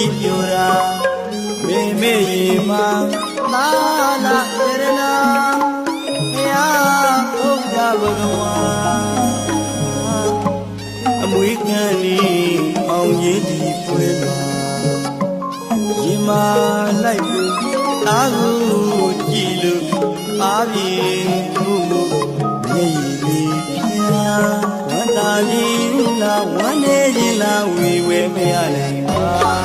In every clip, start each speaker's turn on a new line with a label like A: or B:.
A: ရီပြိုတာမေမေရီမှာသာလာရဏနာဘုရားဘုရားဘဂဝါအမွေခံနေအောင်ရည်ဒီပွဲမှာရင်မာလိုက်လို့သားကိုကြည့်လို့အားပြေမှုမျက်ရည်လေးဖျားဝန္တာကြီးလားဝမ်းနေကြီးလားဝေဝဲမရနိုင်ပါ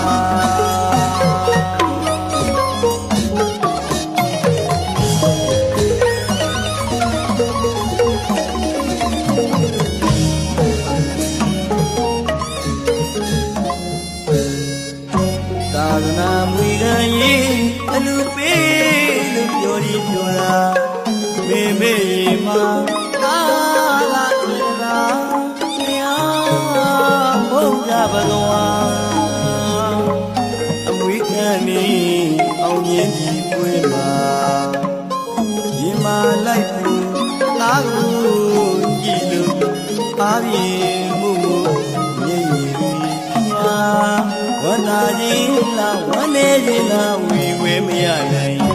A: သာသနာမွေခံရင်အလူပေးလို့ပြောရီပြောတာမေမေမှာသာလာလာဘုရားဘုရားဘဂဝါအမွေခံနေအောင်မြင်ဒီပွဲမှာရင်မာလိုက်ဖို့သားကိုကြည့်လို့အားပြေမှုမျက်ရည်ဖျားဝန္တာကြီးလားဝမ်းနေကြီးလားဝေဝဲမရနိုင်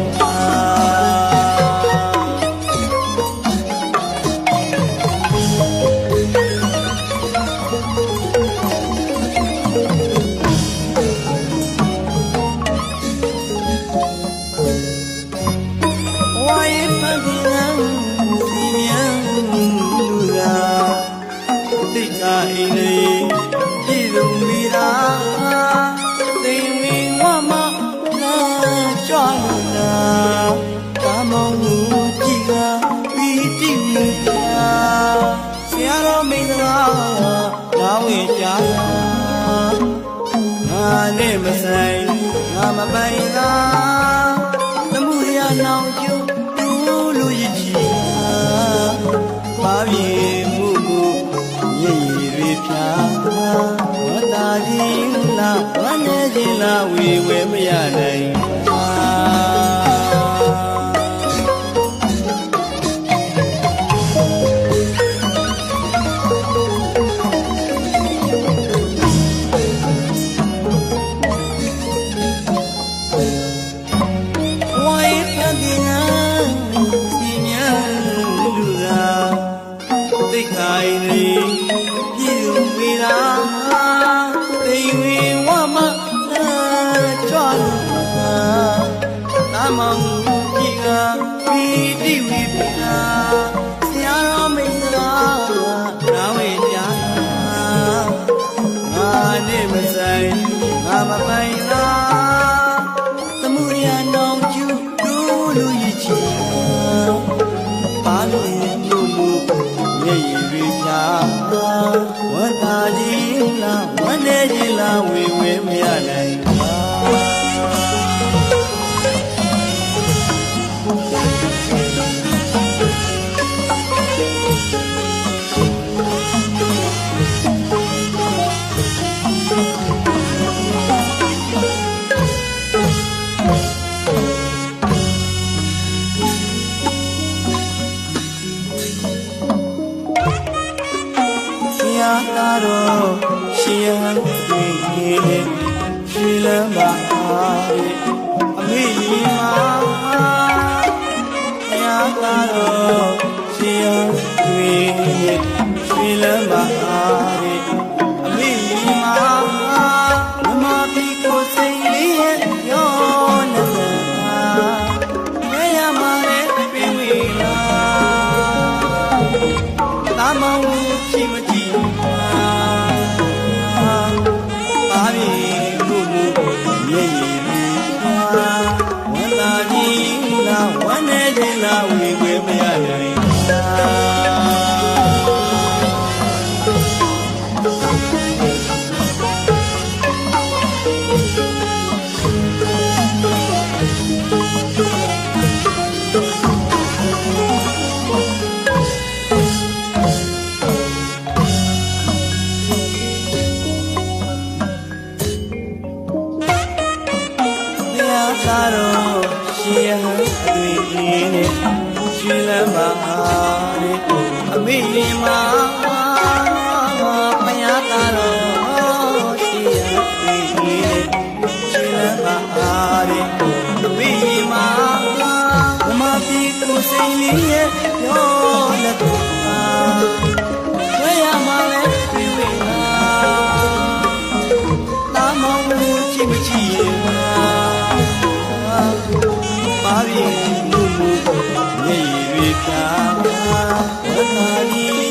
A: အိမ်လေးပြည်သူမိသားသိမင်းဝမလာကြွလာကာမောင်လူကြည်ကပြီးကြည့်နေကြဆရာတော်မိန်းသားလာဝင်ကြငါနဲ့မဆိုင်ငါမပိုင်လားသမှုရနောင်ကျိုးလူရည်ချီပါပြေမှုကိုရည်ဖျားဝတ္တာကြီးလားဝမ်းနေကြီးလားဝေဝဲမရနိုင်ပါဝိုင်းဖန်ဒီနာစီမြလူသာသိခိုင်နေဝေရာသိဝေဝမကြွလာသာမောင်ကြီးကပြီးတိဝေပြာဆရာတော်မိတ်သားနာဝေပြာငါနဲ့မဆိုင်ငါမပိုင်လားသမှုရနောင်ကျူလူရည်ချီပါလို့မျက်ရည်တွေဖြာဝတ္တာကြီးလားဝမ်းနေကြီးလားဝေဝဲမရနိုင်ပါသာတော်ရှင်ရန်တွေ့ရဲ့ရွှေလန်းပါရဲ့အမေကြီးမှာဘုရားသာတော်ရှင်ရန်တွေ့ရဲ့ရွှေလန်းပါရဲ့အမေကြီးမှာမမပြီးကိုစိတ်လေးရဲ့ရောနေရမှာလေပြေဝေလာသာမောင်ရှိမကြည့်ဝမ်းနေခြင်းလားဝေဝဲမရနိုင်သာတော်ရှင်ရဟန်းတွေ့ရင်ရွှေလန်းပါအမေမှာဘုရားသာတော်ရှင်ရဟန်းတွေ့ရင် ကာဝနာဒီ